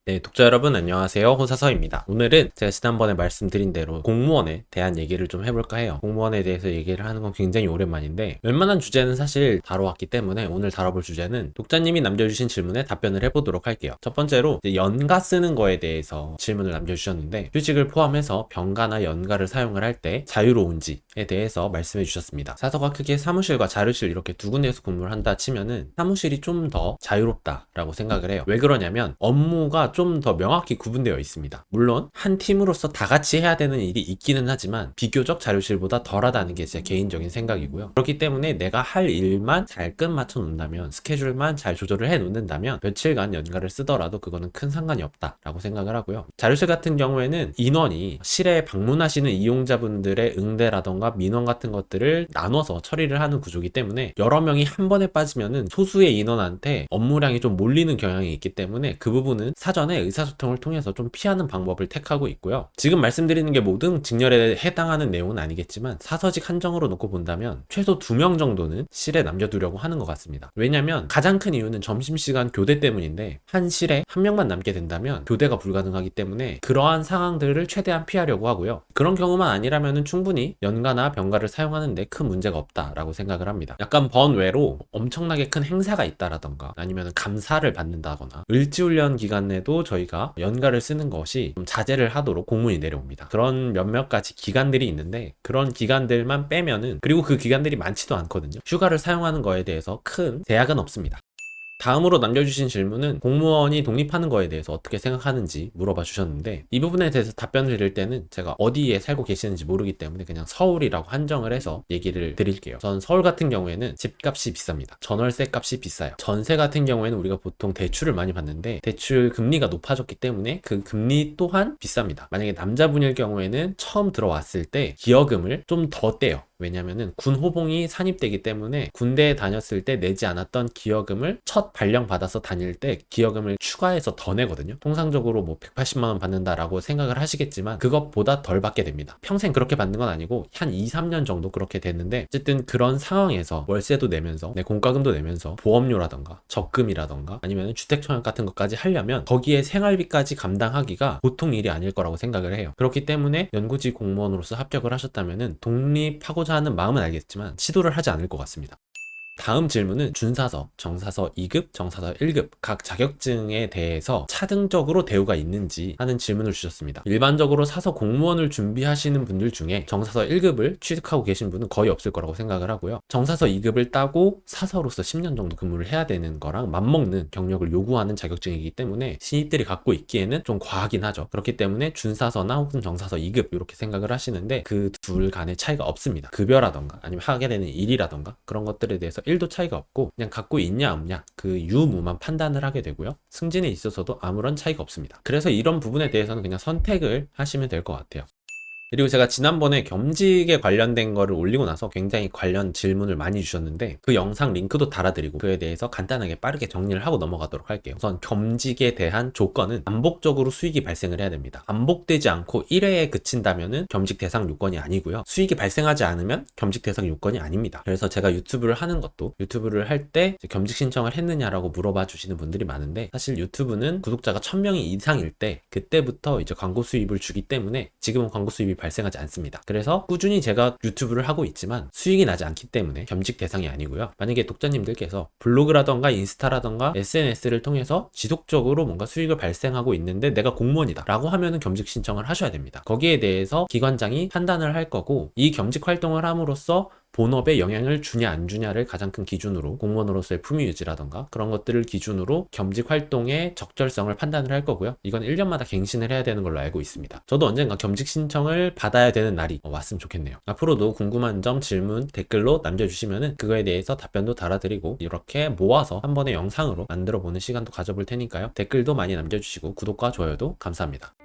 네, 독자 여러분 안녕하세요. 호사서입니다. 오늘은 제가 지난번에 말씀드린 대로 공무원에 대한 얘기를 좀 해볼까 해요. 공무원에 대해서 얘기를 하는 건 굉장히 오랜만인데 웬만한 주제는 사실 다뤄왔기 때문에 오늘 다뤄볼 주제는 독자님이 남겨주신 질문에 답변을 해보도록 할게요. 첫 번째로 연가 쓰는 거에 대해서 질문을 남겨주셨는데 휴직을 포함해서 병가나 연가를 사용을 할 때 자유로운지에 대해서 말씀해 주셨습니다. 사서가 크게 사무실과 자료실 이렇게 두 군데에서 근무를 한다 치면은 사무실이 좀 더 자유롭다라고 생각을 해요. 왜 그러냐면 업무가 좀 더 명확히 구분되어 있습니다. 물론 한 팀으로서 다 같이 해야 되는 일이 있기는 하지만 비교적 자료실보다 덜하다는 게 제 개인적인 생각이고요. 그렇기 때문에 내가 할 일만 잘 끝맞춰 놓는다면, 스케줄만 잘 조절을 해 놓는다면 며칠간 연가를 쓰더라도 그거는 큰 상관이 없다라고 생각을 하고요. 자료실 같은 경우에는 인원이 실에 방문하시는 이용자분들의 응대라던가 민원 같은 것들을 나눠서 처리를 하는 구조이기 때문에 여러 명이 한 번에 빠지면은 소수의 인원한테 업무량이 좀 몰리는 경향이 있기 때문에 그 부분은 사전에 의사소통을 통해서 좀 피하는 방법을 택하고 있고요. 지금 말씀드리는 게 모든 직렬에 해당하는 내용은 아니겠지만 사서직 한정으로 놓고 본다면 최소 2명 정도는 실에 남겨두려고 하는 것 같습니다. 왜냐면 가장 큰 이유는 점심시간 교대 때문인데 한 실에 한 명만 남게 된다면 교대가 불가능하기 때문에 그러한 상황들을 최대한 피하려고 하고요. 그런 경우만 아니라면 충분히 연가나 병가를 사용하는데 큰 문제가 없다라고 생각을 합니다. 약간 번외로 엄청나게 큰 행사가 있다라던가 아니면 감사를 받는다거나 을지훈련 기간에도 저희가 연가를 쓰는 것이 좀 자제를 하도록 공문이 내려옵니다. 그런 몇몇 가지 기간들이 있는데 그런 기간들만 빼면은, 그리고 그 기간들이 많지도 않거든요. 휴가를 사용하는 거에 대해서 큰 제약은 없습니다. 다음으로 남겨주신 질문은 공무원이 독립하는 거에 대해서 어떻게 생각하는지 물어봐 주셨는데, 이 부분에 대해서 답변을 드릴 때는 제가 어디에 살고 계시는지 모르기 때문에 그냥 서울이라고 한정을 해서 얘기를 드릴게요. 전 서울 같은 경우에는 집값이 비쌉니다. 전월세 값이 비싸요. 전세 같은 경우에는 우리가 보통 대출을 많이 받는데 대출 금리가 높아졌기 때문에 그 금리 또한 비쌉니다. 만약에 남자분일 경우에는 처음 들어왔을 때 기여금을 좀 더 떼요. 왜냐면은 군 호봉이 산입되기 때문에 군대에 다녔을 때 내지 않았던 기여금을 첫 발령 받아서 다닐 때 기여금을 추가해서 더 내거든요. 통상적으로 뭐 180만 원 받는다라고 생각을 하시겠지만 그것보다 덜 받게 됩니다. 평생 그렇게 받는 건 아니고 한 2, 3년 정도 그렇게 됐는데, 어쨌든 그런 상황에서 월세도 내면서 공과금도 내면서 보험료라던가 적금이라던가 아니면 주택청약 같은 것까지 하려면 거기에 생활비까지 감당하기가 보통 일이 아닐 거라고 생각을 해요. 그렇기 때문에 연구직 공무원으로서 합격을 하셨다면은 독립하고자 하는 마음은 알겠지만 시도를 하지 않을 것 같습니다. 다음 질문은 준사서, 정사서 2급, 정사서 1급 각 자격증에 대해서 차등적으로 대우가 있는지 하는 질문을 주셨습니다. 일반적으로 사서 공무원을 준비하시는 분들 중에 정사서 1급을 취득하고 계신 분은 거의 없을 거라고 생각을 하고요. 정사서 2급을 따고 사서로서 10년 정도 근무를 해야 되는 거랑 맞먹는 경력을 요구하는 자격증이기 때문에 신입들이 갖고 있기에는 좀 과하긴 하죠. 그렇기 때문에 준사서나 혹은 정사서 2급 이렇게 생각을 하시는데 그 둘 간의 차이가 없습니다. 급여라던가 아니면 하게 되는 일이라던가 그런 것들에 대해서 1도 차이가 없고 그냥 갖고 있냐 없냐 그 유무만 판단을 하게 되고요. 승진에 있어서도 아무런 차이가 없습니다. 그래서 이런 부분에 대해서는 그냥 선택을 하시면 될 것 같아요. 그리고 제가 지난번에 겸직에 관련된 거를 올리고 나서 굉장히 관련 질문을 많이 주셨는데 그 영상 링크도 달아드리고 그에 대해서 간단하게 빠르게 정리를 하고 넘어가도록 할게요. 우선 겸직에 대한 조건은 반복적으로 수익이 발생을 해야 됩니다. 반복되지 않고 1회에 그친다면은 겸직 대상 요건이 아니고요. 수익이 발생하지 않으면 겸직 대상 요건이 아닙니다. 그래서 제가 유튜브를 하는 것도 유튜브를 할 때 겸직 신청을 했느냐라고 물어봐 주시는 분들이 많은데, 사실 유튜브는 구독자가 1000명이 이상일 때 그때부터 이제 광고 수입을 주기 때문에 지금은 광고 수입이 발생하지 않습니다. 그래서 꾸준히 제가 유튜브를 하고 있지만 수익이 나지 않기 때문에 겸직 대상이 아니고요. 만약에 독자님들께서 블로그라던가 인스타라던가 SNS를 통해서 지속적으로 뭔가 수익을 발생하고 있는데 내가 공무원이다 라고 하면은 겸직 신청을 하셔야 됩니다. 거기에 대해서 기관장이 판단을 할 거고, 이 겸직 활동을 함으로써 본업에 영향을 주냐 안 주냐를 가장 큰 기준으로 공무원으로서의 품위 유지라던가 그런 것들을 기준으로 겸직 활동의 적절성을 판단을 할 거고요. 이건 1년마다 갱신을 해야 되는 걸로 알고 있습니다. 저도 언젠가 겸직 신청을 받아야 되는 날이 왔으면 좋겠네요. 앞으로도 궁금한 점, 질문, 댓글로 남겨주시면은 그거에 대해서 답변도 달아드리고 이렇게 모아서 한 번의 영상으로 만들어 보는 시간도 가져볼 테니까요. 댓글도 많이 남겨주시고 구독과 좋아요도 감사합니다.